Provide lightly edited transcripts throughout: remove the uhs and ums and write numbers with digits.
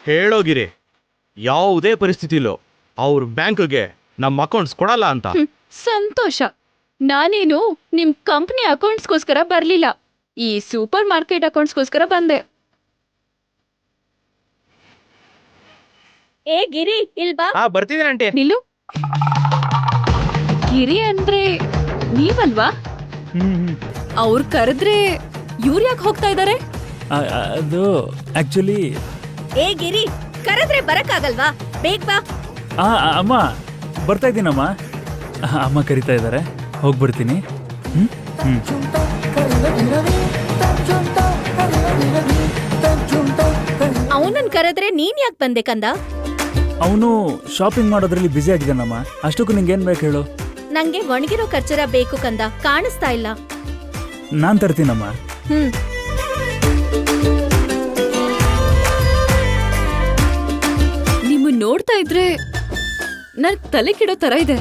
ಹೇಳೋಗಿರಿ, ಯಾವುದೇ ಪರಿಸ್ಥಿತಿಲೂ ಅವ್ರ ಬ್ಯಾಂಕ್ಗೆ ನಮ್ಮ ಅಕೌಂಟ್ಸ್ ಕೊಡಲ್ಲ ಅಂತ. ಸಂತೋಷ. ನಾನೇನು ನಿಮ್ ಕಂಪ್ನಿ ಅಕೌಂಟ್ಸ್ಗೋಸ್ಕರ ಬರ್ಲಿಲ್ಲ, ಈ ಸೂಪರ್ ಮಾರ್ಕೆಟ್ ಅಕೌಂಟ್ಸ್ಗೋಸ್ಕರ ಬಂದೆ. ಏ ಗಿರಿ, ಇಲ್ಬಾ. ಬರ್ತಿದ್ದೀನಿ ಆಂಟಿ. ನಿಲ್ಲು. ಗಿರಿ ಅಂದ್ರೆ ನೀವಲ್ವಾ? ಅವ್ರು ಕರೆದ್ರೆ ಇವ್ರು ಯಾಕೆ ಹೋಗ್ತಾ ಇದಾರೆ? ಅದು ಆಕ್ಚುಲಿ ಏ ಗಿರಿ, ಕರೆದ್ರೆ ಬರಕ್ಕಾಗಲ್ವಾ? ಬೇಗ ಬಾ. ಅಮ್ಮ ಬರ್ತಾ ಇದ್ದೀನಮ್ಮ. ಅಮ್ಮ ಕರಿತಾ ಇದ್ದಾರೆ, ಹೋಗ್ಬಿಡ್ತೀನಿ. ಅವನನ್ ಕರೆದ್ರೆ ನೀನ್ ಯಾಕೆ ಬಂದೆ ಕಂದ? ಅವನು ಶಾಪಿಂಗ್ ಮಾಡೋದ್ರಲ್ಲಿ ಬ್ಯುಸಿ ಆಗಿದ್ದಾನಮ್ಮ. ಅಷ್ಟಕ್ಕೂ ನಿಂಗೇನ್ ಬೇಕು ಹೇಳು? ನಂಗೆ ಒಣಗಿರೋ ಖರ್ಚರ ಬೇಕು ಕಂದ, ಕಾಣಿಸ್ತಾ ಇಲ್ಲ. ನಾನ್ ತರ್ತೀನಮ್ಮ. ನಿಮ್ಮನ್ ನೋಡ್ತಾ ಇದ್ರೆ ನನ್ ತಲೆ ಕೆಡೋ ತರ ಇದೆ.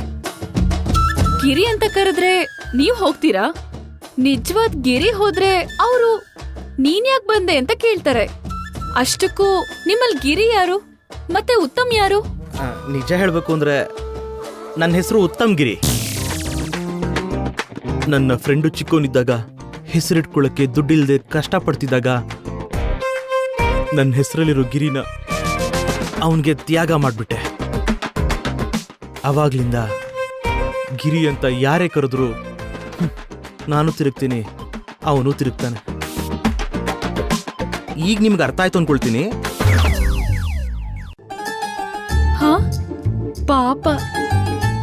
ಗಿರಿ ಅಂತ ಕರೆದ್ರೆ ನೀವ್ ಹೋಗ್ತೀರಾ? ನಿಜವಾದ ಗಿರಿ ಹೋದ್ರೆ ಅವರು ನೀನ್ ಯಾಕೆ ಬಂದೆ ಅಂತ ಕೇಳ್ತಾರೆ. ಅಷ್ಟಕ್ಕೂ ನಿಮ್ಮಲ್ಲಿ ಗಿರಿ ಯಾರು ಮತ್ತೆ ಉತ್ತಮ್ ಯಾರು? ನಿಜ ಹೇಳ್ಬೇಕು ಅಂದ್ರೆ ನನ್ನ ಹೆಸರು ಉತ್ತಮ್ ಗಿರಿ. ನನ್ನ ಫ್ರೆಂಡು ಚಿಕ್ಕವನಿದ್ದಾಗ ಹೆಸರಿಟ್ಕೊಳ್ಳಕ್ಕೆ ದುಡ್ಡಿಲ್ದೆ ಕಷ್ಟಪಡ್ತಿದ್ದಾಗ ನನ್ನ ಹೆಸರಲ್ಲಿರೋ ಗಿರಿನ ಅವನಿಗೆ ತ್ಯಾಗ ಮಾಡ್ಬಿಟ್ಟೆ. ಅವಾಗ್ಲಿಂದ ಗಿರಿ ಅಂತ ಯಾರೇ ಕರೆದ್ರು ನಾನು ತಿರುಗ್ತೀನಿ, ಅವನು ತಿರುಗ್ತಾನೆ. ಈಗ ನಿಮ್ಗೆ ಅರ್ಥ ಆಯ್ತು ಅನ್ಕೊಳ್ತೀನಿ. ಹಾ, ಪಾಪ,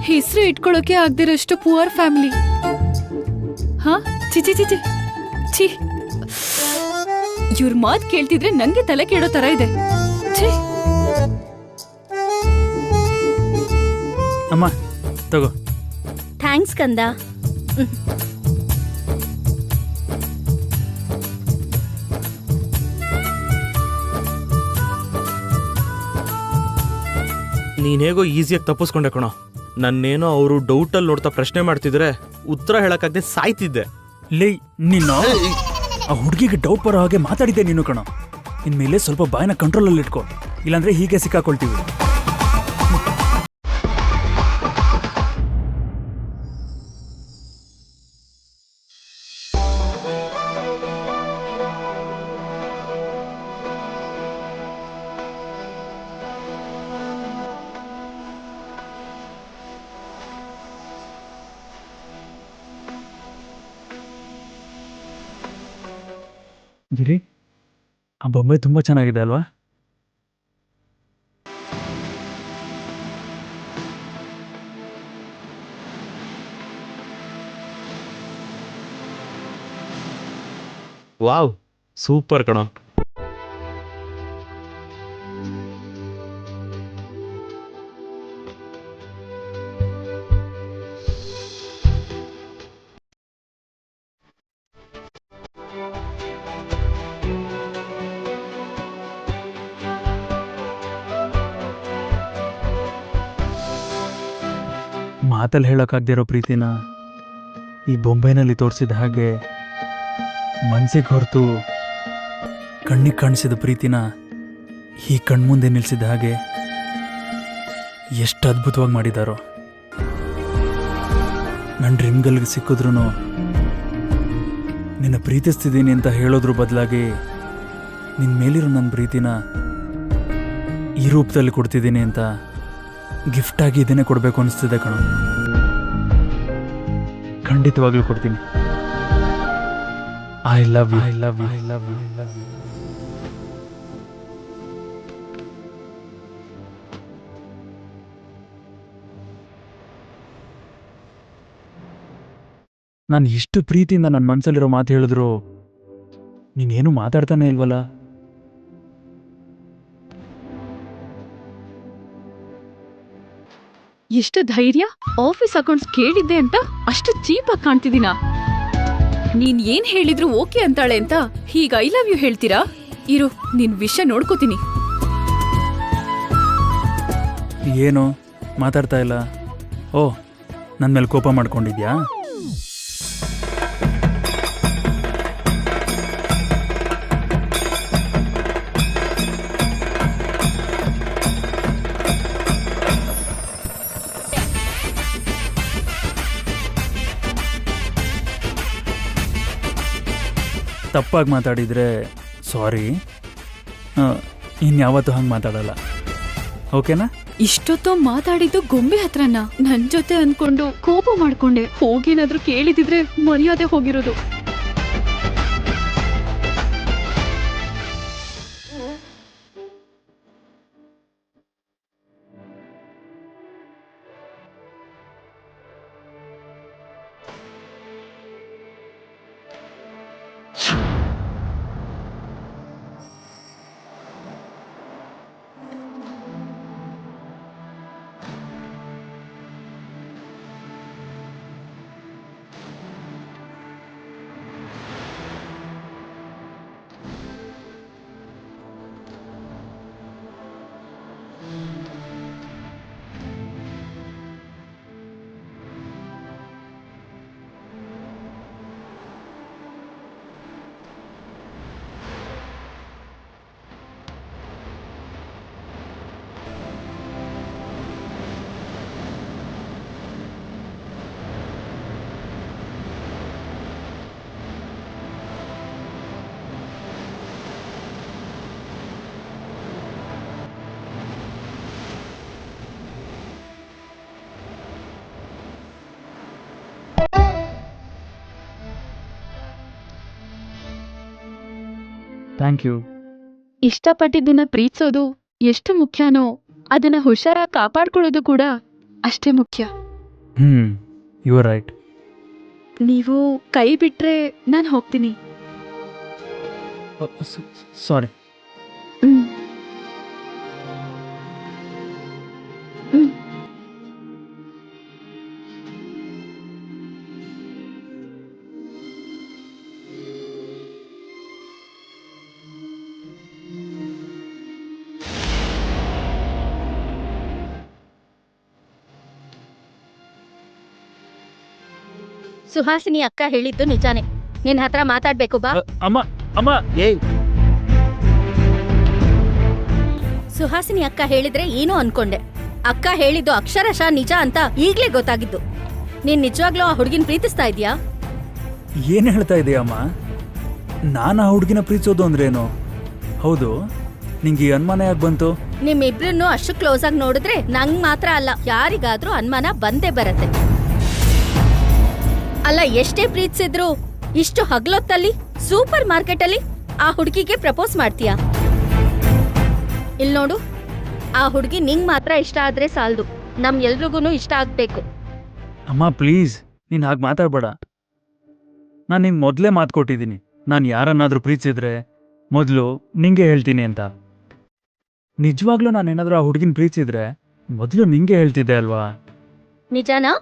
ಹೆಸರು ಇಟ್ಕೊಳ್ಳೋಕೆ ಆಗ್ದಿರೋಷ್ಟು ಪುವರ್ ಫ್ಯಾಮಿಲಿ. ಹಾ, ಚಿಚಿ ಚಿಚಿ ಛೀ, ಇವ್ರ ಮಾತ್ ಕೇಳ್ತಿದ್ರೆ ನಂಗೆ ತಲೆ ಕೆಡೋ ತರ ಇದೆ. ಛೀ. ಅಮ್ಮ ತಗೋ. ಥ್ಯಾಂಕ್ಸ್ ಕಂದ. ನೀನೇಗೋ ಈಸಿಯಾಗಿ ತಪ್ಪಿಸ್ಕೊಂಡೆ ಕಣೋ. ನನ್ನೇನೋ ಅವರು ಡೌಟಲ್ಲಿ ನೋಡ್ತಾ ಪ್ರಶ್ನೆ ಮಾಡ್ತಿದ್ರೆ ಉತ್ತರ ಹೇಳಕ್ಕಾಗದೆ ಸಾಯ್ತಿದ್ದೆ. ಲೇ, ನೀನು ಆ ಹುಡುಗಿಗೆ ಡೌಟ್ ಬರೋ ಹಾಗೆ ಮಾತಾಡಿದ್ದೆ ನೀನು ಕಣೋ. ಇನ್ಮೇಲೆ ಸ್ವಲ್ಪ ಬಾಯಿನ ಕಂಟ್ರೋಲಲ್ಲಿ ಇಟ್ಕೋ, ಇಲ್ಲಾಂದ್ರೆ ಹೀಗೆ ಸಿಕ್ಕಾಕೊಳ್ತೀವಿ. ಗಿರಿ, ಆ ಬೊಂಬೆ ತುಂಬಾ ಚೆನ್ನಾಗಿದೆ ಅಲ್ವಾ? ವಾವ್, ಸೂಪರ್ ಕಣೋ. ಮಾತಲ್ಲಿ ಹೇಳೋಕ್ಕಾಗದಿರೋ ಪ್ರೀತಿನ ಈ ಬೊಂಬೆನಲ್ಲಿ ತೋರಿಸಿದ ಹಾಗೆ, ಮನ್ಸಿಗೆ ಹೊರತು ಕಣ್ಣಿಗೆ ಕಾಣಿಸಿದ ಪ್ರೀತಿನ ಈ ಕಣ್ಮುಂದೆ ನಿಲ್ಲಿಸಿದ ಹಾಗೆ ಎಷ್ಟು ಅದ್ಭುತವಾಗಿ ಮಾಡಿದಾರೋ. ನನ್ನ ಡ್ರೀಮ್ಗಳಿಗೆ ಸಿಕ್ಕಿದ್ರೂ ನಿನ್ನ ಪ್ರೀತಿಸ್ತಿದ್ದೀನಿ ಅಂತ ಹೇಳೋದ್ರ ಬದಲಾಗಿ ನಿನ್ನ ಮೇಲಿರೋ ನನ್ನ ಪ್ರೀತಿನ ಈ ರೂಪದಲ್ಲಿ ಕೊಡ್ತಿದ್ದೀನಿ ಅಂತ ಗಿಫ್ಟಾಗಿ ಇದನ್ನೇ ಕೊಡಬೇಕು ಅನಿಸ್ತಿದೆ ಕಣೋ. ಖಂಡಿತವಾಗ್ಲೂ ಕೊಡ್ತೀನಿ. I love you, I love you, I love you, I love you. ನಾನು ಇಷ್ಟು ಪ್ರೀತಿಯಿಂದ ನನ್ನ ಮನಸ್ಸಲ್ಲಿರೋ ಮಾತು ಹೇಳಿದ್ರು ನೀನೇನು ಮಾತಾಡ್ತಾನೆ ಇಲ್ವಲ್ಲ? ಎಷ್ಟು ಧೈರ್ಯ! ಆಫೀಸ್ ಅಕೌಂಟ್ಸ್ ಕೇಳಿದ್ದೆ ಅಂತ ಅಷ್ಟು ಚೀಪ್ ಆಗಿ ಕಾಣ್ತಿದ್ದೀನಾ? ನೀನ್ ಏನ್ ಹೇಳಿದ್ರು ಓಕೆ ಅಂತಾಳೆ ಅಂತ ಹೀಗ ಐ ಲವ್ ಯು ಹೇಳ್ತೀರಾ? ಇರು, ನಿನ್ ವಿಷಯ ನೋಡ್ಕೋತೀನಿ. ಏನು ಮಾತಾಡ್ತಾ ಇಲ್ಲ? ಓ, ನನ್ನ ಮೇಲೆ ಕೋಪ ಮಾಡ್ಕೊಂಡಿದ್ಯಾ? ತಪ್ಪಾಗಿ ಮಾತಾಡಿದರೆ ಸಾರಿ, ಇನ್ಯಾವತ್ತೂ ಹಂಗೆ ಮಾತಾಡಲ್ಲ, ಓಕೆನಾ? ಇಷ್ಟೊತ್ತು ಮಾತಾಡಿದ್ದು ಗೊಂಬೆ ಹತ್ರನ ನನ್ ಜೊತೆ ಅನ್ಕೊಂಡು ಕೋಪ ಮಾಡ್ಕೊಂಡೆ. ಹೋಗೇನಾದ್ರೂ ಕೇಳಿದಿದ್ರೆ ಮರ್ಯಾದೆ ಹೋಗಿರೋದು. Thank you. ಇಷ್ಟಪಟ್ಟಿದ್ದನ್ನ ಪ್ರೀತಿಸೋದು ಎಷ್ಟು ಮುಖ್ಯನೋ ಅದನ್ನ ಹುಷಾರಾಗಿ ಕಾಪಾಡ್ಕೊಳ್ಳೋದು ಕೂಡ ಅಷ್ಟೇ ಮುಖ್ಯ. You are right. ನೀವು ಕೈ ಬಿಟ್ರೆ ನಾನು ಹೋಗ್ತೀನಿ. ಸಾರಿ. ಹ್ಮ್. ಹ್ಮ್. ಸುಹಾಸಿನಿ ಅಕ್ಕ ಹೇಳಿದ್ದು ನಿಜಾನೇ. ನಿನ್ ಹತ್ರ ಮಾತಾಡ್ಬೇಕು ಬಾ. ಅಮ್ಮ ಅಮ್ಮ ಏಯ್, ಸುಹಾಸಿನಿ ಅಕ್ಕ ಹೇಳಿದ್ರೆ ಏನೋ ಅನ್ಕೊಂಡೆ. ಅಕ್ಕ ಹೇಳಿದ್ದು ಅಕ್ಷರಶಃ ನಿಜ ಅಂತ ಈಗ್ಲೇ ಗೊತ್ತಾಗಿದ್ದು. ನೀನ್ ನಿಜವಾಗ್ಲೂ ಆ ಹುಡುಗಿನ ಪ್ರೀತಿಸ್ತಾ ಇದ್ಯಾ? ಏನು ಹೇಳ್ತಾ ಇದೆಯಮ್ಮ? ನಾನು ಆ ಹುಡುಗಿನ ಪ್ರೀತಿಸೋದು ಅಂದ್ರೇನು? ಹೌದು, ನಿಂಗೆ ಈ ಅನುಮಾನ ಯಾಕೆ ಬಂತು? ನಿಮ್ಮಿಬ್ರನ್ನು ಅಷ್ಟು ಕ್ಲೋಸ್ ಆಗಿ ನೋಡಿದ್ರೆ ನಂಗ್ ಮಾತ್ರ ಅಲ್ಲ, ಯಾರಿಗಾದ್ರೂ ಅನುಮಾನ ಬಂದೇ ಬರತ್ತೆ. ಅಲ್ಲ, ಎಷ್ಟೇ ಪ್ರೀತಿಸಿದ್ರು ಇಷ್ಟು ಹಗ್ಲೊತ್ತಲ್ಲಿ ಸೂಪರ್ ಮಾರ್ಕೆಟ್ ಅಲ್ಲಿ ಆ ಹುಡುಗಿಗೆ ಪ್ರಪೋಸ್ ಮಾಡ್ತೀಯಾ? ಇಲ್ ನೋಡು, ಆ ಹುಡುಗಿ ನಿಂಗ್ ಮಾತ್ರ ಇಷ್ಟ ಆದ್ರೆ ಸಾಲದು, ನಮ್ ಎಲ್ರಿಗೂ ಇಷ್ಟ ಆಗ್ಬೇಕು. ಅಮ್ಮ ಪ್ಲೀಸ್, ನೀನು ಹಾಗೆ ಮಾತಾಡ್ಬೇಡ. ನಾನು ನಿಂಗೆ ಮೊದಲೇ ಮಾತು ಕೊಟ್ಟಿದ್ದೀನಿ, ನಾನು ಯಾರನ್ನಾದರೂ ಪ್ರೀತಿಸಿದ್ರೆ ಮೊದಲು ನಿಂಗೆ ಹೇಳ್ತೀನಿ ಅಂತ. ನಿಜವಾಗ್ಲೂ ನಾನೇನಾದರೂ ಆ ಹುಡುಗಿನ ಪ್ರೀತಿಸಿದ್ರೆ ಮೊದಲು ನಿಂಗೆ ಹೇಳ್ತಿದ್ದೆ ಅಲ್ವಾ? ನಿಜನಾ?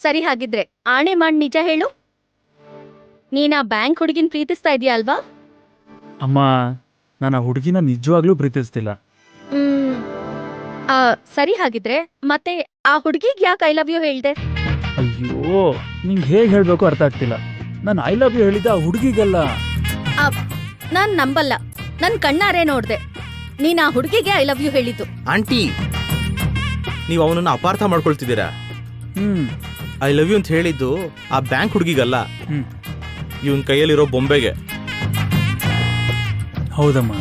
ಸರಿ, ಹಾಗಿದ್ರೆ ಆಣೆ ಮಾಡಿ ನಿಜ ಹೇಳು, ನೀನ್ ಆ ಬ್ಯಾಂಕ್ ಹುಡುಗಿನ ಪ್ರೀತಿಸ್ತಾ ಇದೀಯ ಅಲ್ವಾ? ಅಮ್ಮ, ನಾನು ಆ ಹುಡುಗಿನ ನಿಜವಾಗ್ಲೂ ಪ್ರೀತಿಸ್ತಿಲ್ಲ. ಸರಿ, ಹಾಗಿದ್ರೆ ಮತ್ತೆ ಆ ಹುಡುಗಿಗೆ ಯಾಕೆ ಐ ಲವ್ ಯು ಹೇಳ್ದೆ? ಅಯ್ಯೋ, ನಿಂಗೆ ಹೇಗೆ ಹೇಳಬೇಕು ಅರ್ಥ ಆಗ್ತಿಲ್ಲ. ನಾನು ಐ ಲವ್ ಯು ಹೇಳಿದ್ದೆ ಆ ಹುಡುಗಿಗಲ್ಲ. ನಾನ್ ನಂಬಲ್ಲ, ನನ್ ಕಣ್ಣಾರೆ ನೋಡ್ದೆ ನೀನ್ ಆ ಹುಡುಗಿಗೆ ಐ ಲವ್ ಯು ಹೇಳಿದ್ದು. ಆಂಟಿ, ನೀವು ಅವನನ್ನ ಅಪಾರ್ಥ ಮಾಡ್ಕೊಳ್ತಿದ್ದೀರಾ. ಹ್ಮ್ ಐ ಲವ್ ಯು ಅಂತ ಹೇಳಿದ್ದು ಆ ಬ್ಯಾಂಕ್ ಹುಡುಗಿಗಲ್ಲ, ಹ್ಮ್ ಇವನ್ ಕೈಯಲ್ಲಿರೋ ಬೊಂಬೆಗೆ. ಹೌದಮ್ಮ,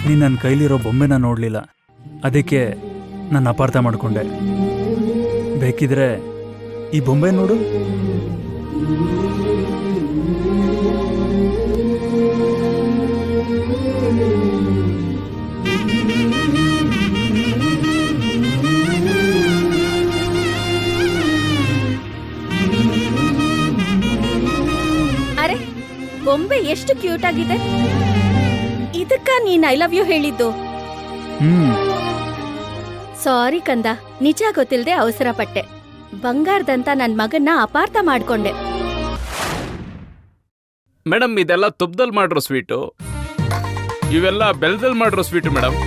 ನೀನು ನನ್ನ ಕೈಲಿರೋ ಬೊಂಬೆನ ನೋಡಲಿಲ್ಲ, ಅದಕ್ಕೆ ನಾನು ಅಪಾರ್ಥ ಮಾಡಿಕೊಂಡೆ. ಬೇಕಿದ್ರೆ ಈ ಬೊಂಬೆ ನೋಡು. ಅರೆ, ಬೊಂಬೆ ಎಷ್ಟು ಕ್ಯೂಟ್ ಆಗಿದೆ. ಇದಕ್ಕ ನೀನ್ ಐ ಲವ್ ಯು ಹೇಳಿದ್ದು? ಸಾರಿ ಕಂದ, ನಿಜ ಗೊತ್ತಿಲ್ಲದೆ ಅವಸರ ಪಟ್ಟೆ. ಬಂಗಾರದಂತ ನನ್ ಮಗನ್ನ ಅಪಾರ್ಥ ಮಾಡ್ಕೊಂಡೆ. ಮೇಡಮ್, ಇದೆಲ್ಲ ತುಪ್ಪದಲ್ಲಿ ಮಾಡಿರೋ ಸ್ವೀಟು, ಇವೆಲ್ಲ ಬೆಲ್ಲದಲ್ಲಿ ಮಾಡಿರೋ ಸ್ವೀಟು ಮೇಡಮ್.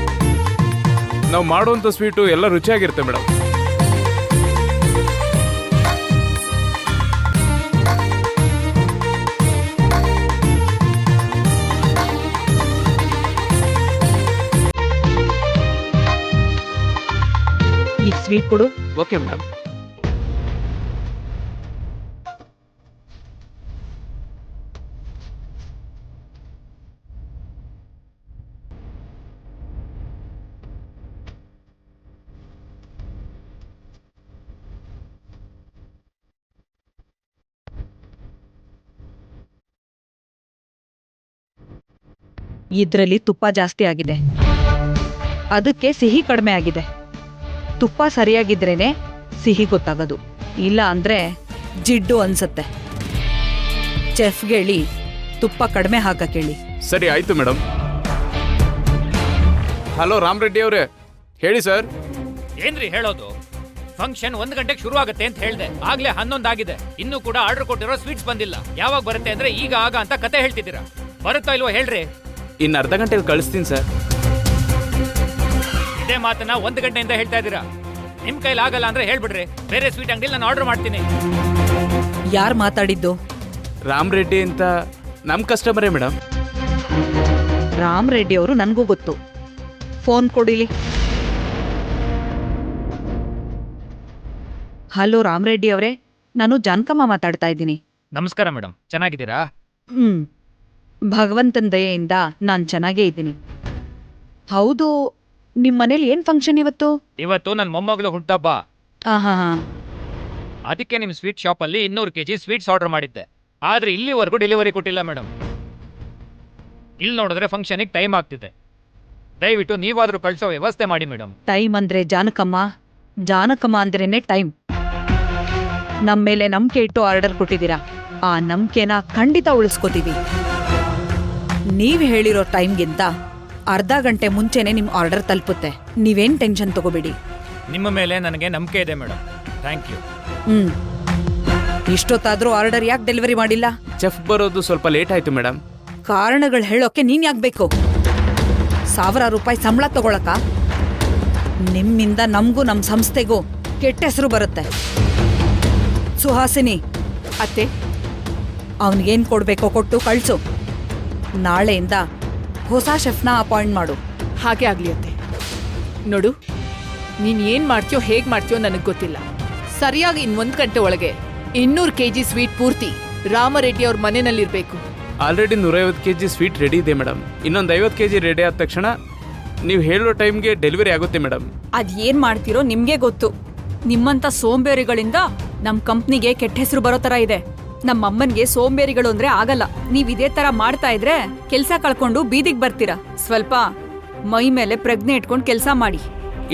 ನಾವು ಮಾಡುವಂಥ ಸ್ವೀಟು ಎಲ್ಲ ರುಚಿಯಾಗಿರುತ್ತೆ ಮೇಡಮ್. ಈಗ ಸ್ವೀಟ್ ಕೊಡು. Okay madam. ಇದ್ರಲ್ಲಿ ತುಪ್ಪ ಜಾಸ್ತಿ ಆಗಿದೆ, ಅದಕ್ಕೆ ಸಿಹಿ ಕಡಿಮೆ ಆಗಿದೆ. ತುಪ್ಪ ಸರಿಯಾಗಿದ್ರೇನೆ ಸಿಹಿ ಗೊತ್ತಾಗೋದು, ಇಲ್ಲ ಅಂದ್ರೆ ಜಿಡ್ಡು ಅನ್ಸತ್ತೆ. ಚೆಫ್ಗೆ ಹೇಳಿ ತುಪ್ಪ ಕಡಿಮೆ ಹಾಕಕ್ಕೆ ಹೇಳಿ. ಸರಿ ಆಯ್ತು ಮೇಡಮ್. ಹಲೋ ರಾಮ್ ರೆಡ್ಡಿ ಅವರೇ, ಹೇಳಿ ಸರ್. ಏನ್ರಿ ಹೇಳೋದು? ಫಂಕ್ಷನ್ 1 ಗಂಟೆಗೆ ಶುರು ಆಗುತ್ತೆ ಅಂತ ಹೇಳ್ದೆ, ಆಗ್ಲೇ 11 ಆಗಿದೆ. ಇನ್ನೂ ಕೂಡ ಆರ್ಡರ್ ಕೊಟ್ಟಿರೋ ಸ್ವೀಟ್ಸ್ ಬಂದಿಲ್ಲ. ಯಾವಾಗ ಬರುತ್ತೆ ಅಂದ್ರೆ ಈಗ ಆಗ ಅಂತ ಕತೆ ಹೇಳ್ತಿದ್ದೀರಾ. ಬರುತ್ತಾ ಇಲ್ವೋ ಹೇಳ್ರಿ. ಇನ್ನು ಅರ್ಧ ಗಂಟೆಲಿ ಕಳಿಸ್ತೀನಿ ಸರ್. ಇದೇ ಮಾತನ್ನ 1 ಗಂಟೆಯಿಂದ ಹೇಳ್ತಾ ಇದ್ದೀರಾ. ನಿಮ್ ಕೈಲಿ ಆಗಲ್ಲ ಅಂದ್ರೆ ಹೇಳ್ಬಿಡ್ರಿ, ಬೇರೆ ಸ್ವೀಟ್ ಅಂಗಡಿಲಿ ನಾನು ಆರ್ಡರ್ ಮಾಡ್ತೀನಿ. ಯಾರು ಮಾತಾಡಿದ್ದು? ರಾಮ್ ರೆಡ್ಡಿ ಅಂತ ನಮ್ಮ ಕಸ್ಟಮರೇ ಮೇಡಮ್. ರಾಮ್ ರೆಡ್ಡಿ ಅವರು ನನಗೂ ಗೊತ್ತು. ಫೋನ್ ಕೊಡಿಲಿ. ಹಲೋ ರಾಮ್ ರೆಡ್ಡಿ ಅವರೇ, ನಾನು ಜಾನಕಮ್ಮ ಮಾತಾಡ್ತಾ ಇದ್ದೀನಿ. ನಮಸ್ಕಾರ ಮೇಡಮ್, ಚೆನ್ನಾಗಿದ್ದೀರಾ? ಭಗವಂತನ ದಯೆಯಿಂದ ನಾನು ಚೆನ್ನಾಗೇ ಇದ್ದೀನಿ. ಹೌದು, ನಿಮ್ಮ ಮನೇಲಿ ಏನ್ ಫಂಕ್ಷನ್ ಇವತ್ತು? ಇವತ್ತು ನನ್ನ ಮೊಮ್ಮಗಳು ಹುಟ್ಟಬ್ಬ. ಹಾ. ಅದಕ್ಕೆ ನಿಮ್ ಸ್ವೀಟ್ ಶಾಪ್ ಅಲ್ಲಿ 200 kg ಸ್ವೀಟ್ಸ್ ಆರ್ಡರ್ ಮಾಡಿದ್ದೆ, ಆದ್ರೆ ಇಲ್ಲಿವರೆಗೂ ಡೆಲಿವರಿ ಕೊಟ್ಟಿಲ್ಲ ಮೇಡಮ್. ಇಲ್ಲಿ ನೋಡಿದ್ರೆ ಫಂಕ್ಷನಿಗೆ ಟೈಮ್ ಆಗ್ತಿದೆ. ದಯವಿಟ್ಟು ನೀವಾದ್ರೂ ಕಳ್ಸೋ ವ್ಯವಸ್ಥೆ ಮಾಡಿ ಮೇಡಮ್. ಟೈಮ್ ಅಂದ್ರೆ ಜಾನಕಮ್ಮ, ಜಾನಕಮ್ಮ ಅಂದ್ರೇನೆ ಟೈಮ್. ನಮ್ಮ ಮೇಲೆ ನಂಬಿಕೆ ಇಟ್ಟು ಆರ್ಡರ್ ಕೊಟ್ಟಿದ್ದೀರಾ, ಆ ನಂಬಿಕೆನ ಖಂಡಿತ ಉಳಿಸ್ಕೋತೀವಿ. ನೀವ್ ಹೇಳಿರೋ ಟೈಮ್ಗಿಂತ ಅರ್ಧ ಗಂಟೆ ಮುಂಚೆನೆ ನಿಮ್ ಆರ್ಡರ್ ತಲುಪುತ್ತೆ, ನೀವೇನ್ ಟೆನ್ಷನ್ ತಗೋಬೇಡಿ. ನಿಮ್ಮ ಮೇಲೆ ನನಗೆ ನಂಬಿಕೆ ಇದೆ ಮೇಡಮ್, ಥ್ಯಾಂಕ್ ಯು. ಇಷ್ಟೊತ್ತಾದ್ರೂ ಆರ್ಡರ್ ಯಾಕೆ ಡೆಲಿವರಿ ಮಾಡಿಲ್ಲ? ಚೆಫ್ ಬರೋದು ಸ್ವಲ್ಪ ಲೇಟ್ ಆಯ್ತು ಮೇಡಮ್. ಕಾರಣಗಳು ಹೇಳೋಕೆ ನೀನ್ ಯಾಕೆ ಬೇಕು? 1000 ರೂಪಾಯಿ ಸಂಬಳ ತಗೊಳಕ? ನಿಮ್ಮಿಂದ ನಮಗೂ ನಮ್ಮ ಸಂಸ್ಥೆಗೂ ಕೆಟ್ಟ ಹೆಸರು ಬರುತ್ತೆ. ಸುಹಾಸಿನಿ ಅತ್ತೆ, ಅವನಿಗೇನು ಕೊಡ್ಬೇಕೋ ಕೊಟ್ಟು ಕಳ್ಸು. ನಾಳೆಯಿಂದ ಹೊಸ ಶೆಫ್ನ ಅಪಾಯಿಂಟ್ ಮಾಡು. ಹಾಗೆ ಆಗ್ಲಿ ಅತ್ತೆ. ನೋಡು, ನೀನ್ ಏನ್ ಮಾಡ್ತೀಯೋ ಹೇಗ್ ಮಾಡ್ತೀಯೋ ನನಗ್ ಗೊತ್ತಿಲ್ಲ. ಸರಿಯಾಗಿ 1 ಗಂಟೆ ಒಳಗೆ 200 kg ಸ್ವೀಟ್ ಪೂರ್ತಿ ರಾಮರೆಡ್ಡಿ ಅವ್ರ ಮನೆಯಲ್ಲಿರ್ಬೇಕು. ಆಲ್ರೆಡಿ 150 kg ಸ್ವೀಟ್ ರೆಡಿ ಇದೆ ಮೇಡಮ್. ಇನ್ನೊಂದು 50 kg ರೆಡಿ ಆದ ತಕ್ಷಣ ನೀವು ಹೇಳೋ ಟೈಮ್ಗೆ ಡೆಲಿವರಿ ಆಗುತ್ತೆ ಮೇಡಮ್. ಅದೇನ್ ಮಾಡ್ತಿರೋ ನಿಮ್ಗೆ ಗೊತ್ತು. ನಿಮ್ಮಂತ ಸೋಂಬೇರಿಗಳಿಂದ ನಮ್ ಕಂಪ್ನಿಗೆ ಕೆಟ್ಟ ಹೆಸರು ಬರೋ ತರ ಇದೆ. ನಮ್ಮಮ್ಮನ್ಗೆ ಸೋಂಬೇರಿಗಳು ಅಂದ್ರೆ ಆಗಲ್ಲ. ನೀವ್ ಇದೇ ತರ ಮಾಡ್ತಾ ಇದ್ರೆ ಕೆಲ್ಸ ಕಳ್ಕೊಂಡು ಬೀದಿಗೆ ಬರ್ತೀರಾ. ಸ್ವಲ್ಪ ಮೈ ಮೇಲೆ ಪ್ರಜ್ಞೆ ಇಟ್ಕೊಂಡು ಕೆಲ್ಸ ಮಾಡಿ.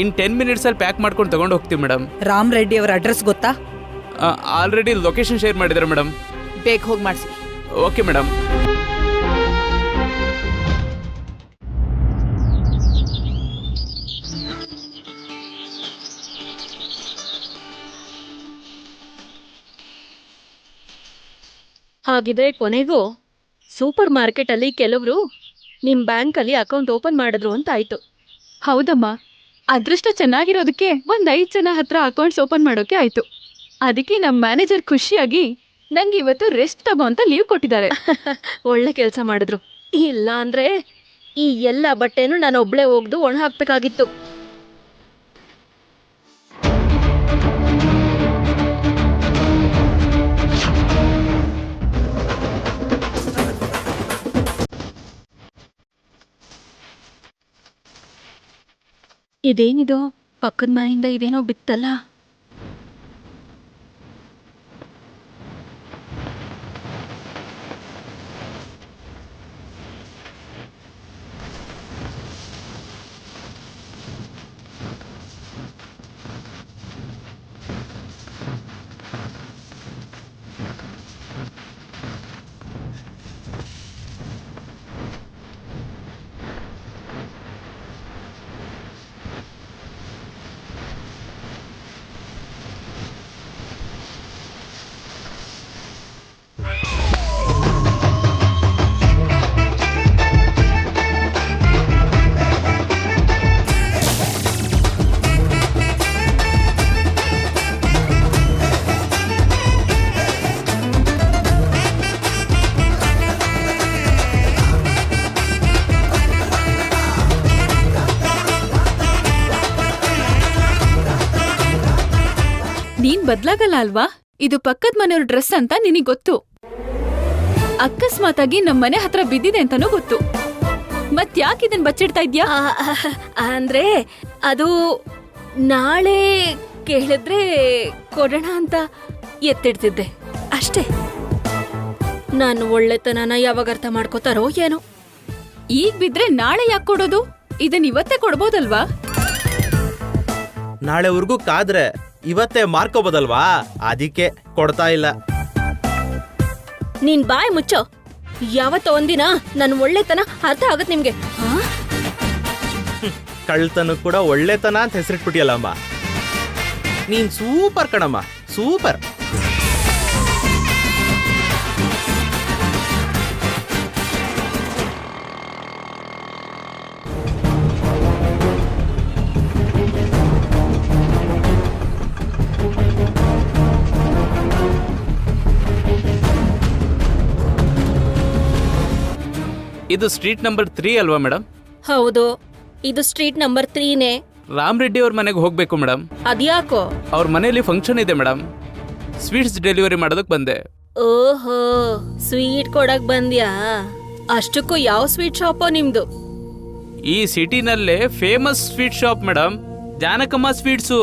ಇನ್ 10 ಮಿನಿಟ್ಸ್ ಅಲ್ಲಿ ಪ್ಯಾಕ್ ಮಾಡ್ಕೊಂಡು ತಗೊಂಡು ಹೋಗ್ತೀವಿ ಮೇಡಮ್. ರಾಮ್ ರೆಡ್ಡಿ ಅವರ ಅಡ್ರೆಸ್ ಗೊತ್ತಾ? ಆಲ್ರೆಡಿ ಲೊಕೇಶನ್ ಶೇರ್ ಮಾಡಿದ್ದಾರೆ ಮೇಡಮ್. ಬೇಗ ಹೋಗಿ ಮಾಡಿಸಿ. Okay madam. ಹಾಗಿದ್ರೆ ಕೊನೆಗೂ ಸೂಪರ್ ಮಾರ್ಕೆಟಲ್ಲಿ ಕೆಲವರು ನಿಮ್ಮ ಬ್ಯಾಂಕಲ್ಲಿ ಅಕೌಂಟ್ ಓಪನ್ ಮಾಡಿದ್ರು ಅಂತ ಆಯ್ತು. ಹೌದಮ್ಮ, ಅದೃಷ್ಟ ಚೆನ್ನಾಗಿರೋದಕ್ಕೆ 5 ಜನ ಹತ್ರ ಅಕೌಂಟ್ಸ್ ಓಪನ್ ಮಾಡೋಕೆ ಆಯ್ತು. ಅದಕ್ಕೆ ನಮ್ಮ ಮ್ಯಾನೇಜರ್ ಖುಷಿಯಾಗಿ ನಂಗೆ ಇವತ್ತು ರೆಸ್ಟ್ ತಗೋ ಅಂತ ಲೀವ್ ಕೊಟ್ಟಿದ್ದಾರೆ. ಒಳ್ಳೆ ಕೆಲಸ ಮಾಡಿದ್ರು. ಇಲ್ಲ ಅಂದ್ರೆ ಈ ಎಲ್ಲ ಬಟ್ಟೆನೂ ನಾನು ಒಬ್ಳೆ ಹೋಗ್ದು ಒಣ ಹಾಕ್ಬೇಕಾಗಿತ್ತು. ಇದೇನಿದು, ಪಕ್ಕದ ಮನೆಯಿಂದ ಇದೇನೋ ಬಿತ್ತಲ್ಲ. ನೀನ್ ಬದ್ಲಾಗಲ್ಲ ಅಲ್ವಾ? ಇದು ಪಕ್ಕದ ಮನೆಯವ್ರ ಡ್ರೆಸ್ ಅಂತ ನಿನಗ್ ಗೊತ್ತು. ಅಕಸ್ಮಾತಾಗಿ ನಮ್ ಮನೆ ಹತ್ರ ಬಿದ್ದಿದೆ ಅಂತಾನೂ ಗೊತ್ತು. ಮತ್ ಯಾಕೆ ಇದನ್ ಬಚ್ಚಿಡ್ತಾ ಇದ್ಯಾ? ಅಂದ್ರೆ ಅದು ನಾಳೆ ಕೇಳಿದ್ರೆ ಕೊಡೋಣ ಅಂತ ಎತ್ತಿಡ್ತಿದ್ದೆ ಅಷ್ಟೇ. ನಾನು ಒಳ್ಳೆತನನ ಯಾವಾಗ ಅರ್ಥ ಮಾಡ್ಕೋತಾರೋ ಏನೋ. ಈಗ ಬಿದ್ರೆ ನಾಳೆ ಯಾಕೆ ಕೊಡೋದು? ಇದನ್ ಇವತ್ತೇ ಕೊಡ್ಬೋದಲ್ವಾ? ನಾಳೆವರೆಗೂ ಕಾದ್ರೆ ಇವತ್ತೇ ಮಾರ್ಕೋಬೋದಲ್ವಾ? ಅದಕ್ಕೆ ಕೊಡ್ತಾ ಇಲ್ಲ. ನೀನ್ ಬಾಯ್ ಮುಚ್ಚೋ. ಯಾವತ್ತೋ ಒಂದಿನ ನನ್ ಒಳ್ಳೆತನ ಅರ್ಥ ಆಗತ್ ನಿಮ್ಗೆ. ಕಳ್ತನ ಕೂಡ ಒಳ್ಳೆತನ ಅಂತ ಹೆಸರಿಟ್ಬಿಟ್ಟಿಯಲ್ಲಮ್ಮ. ನೀನ್ ಸೂಪರ್ ಕಣಮ್ಮ, ಸೂಪರ್. ಇದು ಸ್ಟ್ರೀಟ್ ನಂಬರ್ 3 ಅಲ್ವಾ ಮೇಡಮ್? ಹೌದು, ಇದು ಸ್ಟ್ರೀಟ್ ನಂಬರ್ 3ನೇ. ರಾಮ್ ರೆಡ್ಡಿ ಅವ್ರ ಮನೆಗೆ ಹೋಗ್ಬೇಕು ಮೇಡಮ್. ಅದ್ಯಾಕೋ? ಅವ್ರ ಮನೆಯಲ್ಲಿ ಫಂಕ್ಷನ್ ಇದೆ ಮೇಡಮ್. ಸ್ವೀಟ್ಸ್ ಡೆಲಿವರಿ ಮಾಡೋದಕ್ಕೆ ಬಂದೆ. ಓಹೋ, ಸ್ವೀಟ್ ಕೊಡಕ್ ಬಂದ್ಯಾ? ಅಷ್ಟಕ್ಕೂ ಯಾವ ಸ್ವೀಟ್ ಶಾಪೋ ನಿಮ್ದು? ಈ ಸಿಟಿನಲ್ಲೇ famous sweet shop madam, Janakamma sweets.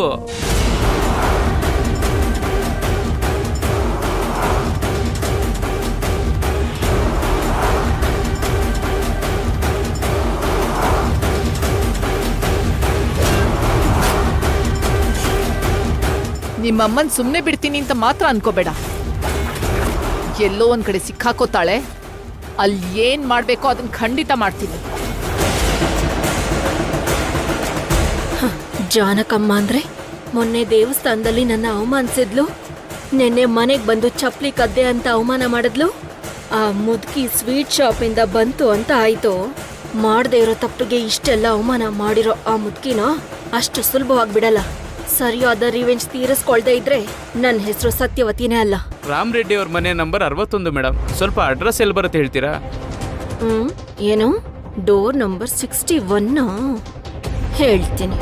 ನಿಮ್ಮಮ್ಮನ್ ಸುಮ್ನೆ ಬಿಡ್ತೀನಿ ಅಂತ ಮಾತ್ರ ಅನ್ಕೋಬೇಡ. ಎಲ್ಲೋ ಒಂದ್ ಕಡೆ ಸಿಕ್ಕಾಕೋತಾಳೆ. ಅಲ್ಲಿ ಏನ್ ಮಾಡ್ಬೇಕೋ ಅದನ್ನ ಖಂಡಿತ ಮಾಡ್ತೀನಿ. ಜಾನಕಮ್ಮ ಅಂದ್ರೆ ಮೊನ್ನೆ ದೇವಸ್ಥಾನದಲ್ಲಿ ನನ್ನ ಅವಮಾನಿಸಿದ್ಲು. ನೆನ್ನೆ ಮನೆಗ್ ಬಂದು ಚಪ್ಲಿ ಕದ್ದೆ ಅಂತ ಅವಮಾನ ಮಾಡಿದ್ಲು. ಆ ಮುದುಕಿ ಸ್ವೀಟ್ ಶಾಪ್ ಇಂದ ಬಂತು ಅಂತ ಆಯ್ತು. ಮಾಡದೇ ಇರೋ ತಪ್ಪಿಗೆ ಇಷ್ಟೆಲ್ಲ ಅವಮಾನ ಮಾಡಿರೋ ಆ ಮುದುಕಿನ ಅಷ್ಟು ಸುಲಭವಾಗಿ ಬಿಡಲ್ಲ. ಸರಿಯಾದ ರಿವೆಂಜ್ ತೀರಿಸ್ಕೊಳ್ದೇ ಇದ್ರೆ ನನ್ನ ಹೆಸರು ಸತ್ಯವತಿನೇ ಅಲ್ಲ. ರಾಮ್ ರೆಡ್ಡಿ ಅವ್ರ ಮನೆ ನಂಬರ್ 61 ಮೇಡಮ್. ಸ್ವಲ್ಪ ಅಡ್ರೆಸ್ ಎಲ್ಲಿ ಬರುತ್ತೆ ಹೇಳ್ತೀರಾ? ಏನು? Door number 61? ಹೇಳ್ತೀನಿ.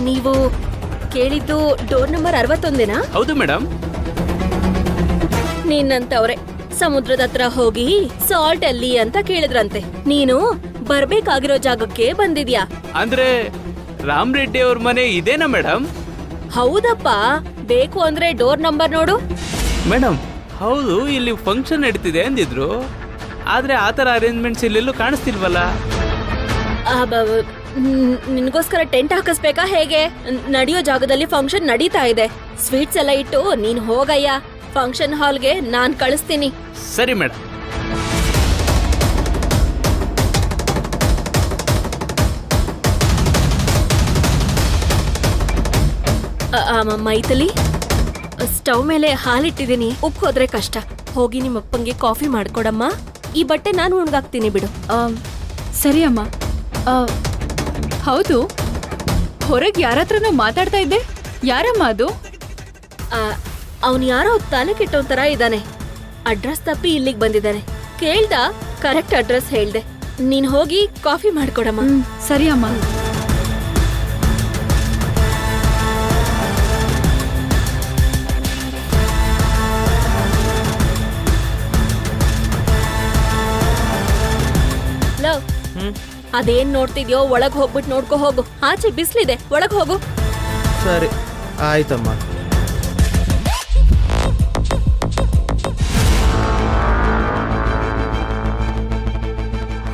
ನೀವು ಕೇಳಿದ್ದು ಡೋರ್ ನಂಬರ್ 61? ಹೌದು ಮೇಡಮ್. ನೀನಂತವ್ರೆ ಸಮುದ್ರದ ಹತ್ರ ಹೋಗಿ ಸಾಲ್ಟ್ ಅಲ್ಲಿ ಅಂತ ಕೇಳಿದ್ರಂತೆ. ನೀನು ಬರ್ಬೇಕಾಗಿರೋ ಜಾಗಕ್ಕೆ ಬಂದಿದ್ಯಾ? ಅಂದ್ರೆ ರಾಮ್ ರೆಡ್ಡಿ ಅವ್ರ ಮನೆ ಇದೇನಾ ಮೇಡಮ್? ಹೌದಪ್ಪ. ಬೇಕು ಅಂದ್ರೆ ಡೋರ್ ನಂಬರ್ ನೋಡು. ಮೇಡಮ್ ಹೌದು, ಇಲ್ಲಿ ಫಂಕ್ಷನ್ ನಡೀತಿದೆ ಅಂದಿದ್ರು. ಆದ್ರೆ ಆತರ ಅರೇಂಜ್ಮೆಂಟ್ಸ್ ಇಲ್ಲೆಲ್ಲೂ ಕಾಣಿಸ್ತಿಲ್ವಲ್ಲ. ನಿನ್ಗೋಸ್ಕರ ಟೆಂಟ್ ಹಾಕಿಸ್ಬೇಕಾ ಹೇಗೆ? ನಡೆಯೋ ಜಾಗದಲ್ಲಿ ಫಂಕ್ಷನ್ ನಡೀತಾ ಇದೆ. ಸ್ವೀಟ್ಸ್ ಎಲ್ಲ ಇಟ್ಟು ನೀನ್ ಹೋಗಯ್ಯ. ಫಂಕ್ಷನ್ ಹಾಲ್ಗೆ ನಾನ್ ಕಳಿಸ್ತೀನಿ. ಸರಿ ಮೇಡಮ್. ಮೈಥಿಲಿ, ಸ್ಟವ್ ಮೇಲೆ ಹಾಲಿಟ್ಟಿದ್ದೀನಿ. ಉಪ್ಪು ಹೋದ್ರೆ ಕಷ್ಟ. ಹೋಗಿ ನಿಮ್ಮ ಅಪ್ಪಂಗೆ ಕಾಫಿ ಮಾಡ್ಕೊಡಮ್ಮ. ಈ ಬಟ್ಟೆ ನಾನು ಒಣಗಾಕ್ತೀನಿ ಬಿಡು. ಸರಿ ಅಮ್ಮ. ಹೌದು, ಹೊರಗೆ ಯಾರತ್ರನೋ ಮಾತಾಡ್ತಾ ಇದ್ದೆ. ಯಾರಮ್ಮ ಅದು? ಅವನು ಯಾರೋ ತಲೆ ಕೆಟ್ಟೋನ್ ತರ ಇದ್ದಾನೆ. ಅಡ್ರೆಸ್ ತಪ್ಪಿ ಇಲ್ಲಿಗೆ ಬಂದಿದ್ದಾನೆ. ಕೇಳ್ದ, ಕರೆಕ್ಟ್ ಅಡ್ರೆಸ್ ಹೇಳ್ದೆ. ನೀನ್ ಹೋಗಿ ಕಾಫಿ ಮಾಡ್ಕೊಡಮ್ಮ. ಸರಿ ಅಮ್ಮ. ಲವ್, ಅದೇನ್ ನೋಡ್ತಿದ್ಯೋ ಒಳಗ್ ಹೋಗ್ಬಿಟ್ಟು ನೋಡ್ಕೊ ಹೋಗು. ಆಚೆ ಬಿಸ್ಲಿದೆ, ಒಳಗ್ ಹೋಗು. ಸರಿ ಆಯ್ತಮ್ಮ.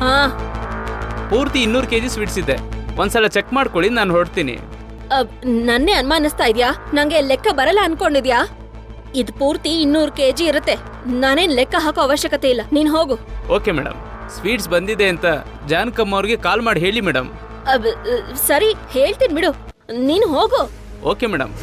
ಹಾ, ಪೂರ್ತಿ 200 kg ಸ್ವೀಟ್ಸ್ ಇದೆ. ಒಂದ್ಸಲ ಚೆಕ್ ಮಾಡ್ಕೊಳ್ಳಿ, ನಾನು ಹೊರಡ್ತೀನಿ. ನನ್ನೇ ಅನುಮಾನಿಸ್ತಾ ಇದ್ಯಾ? ನಂಗೆ ಲೆಕ್ಕ ಬರಲ್ಲ ಅನ್ಕೊಂಡಿದ್ಯಾ? ಇದು ಪೂರ್ತಿ 200 kg ಇರುತ್ತೆ. ನಾನೇನ್ ಲೆಕ್ಕ ಹಾಕೋ ಅವಶ್ಯಕತೆ ಇಲ್ಲ. ನೀನ್ ಹೋಗು. Okay madam. ಸ್ವೀಟ್ಸ್ ಬಂದಿದೆ ಅಂತ ಜಾನಕಮ್ಮ ಅವ್ರಿಗೆ ಕಾಲ್ ಮಾಡಿ ಹೇಳಿ ಮೇಡಮ್. ಸರಿ, ಹೇಳ್ತೀನಿ ಬಿಡು. ನೀನು ಹೋಗು. Okay madam.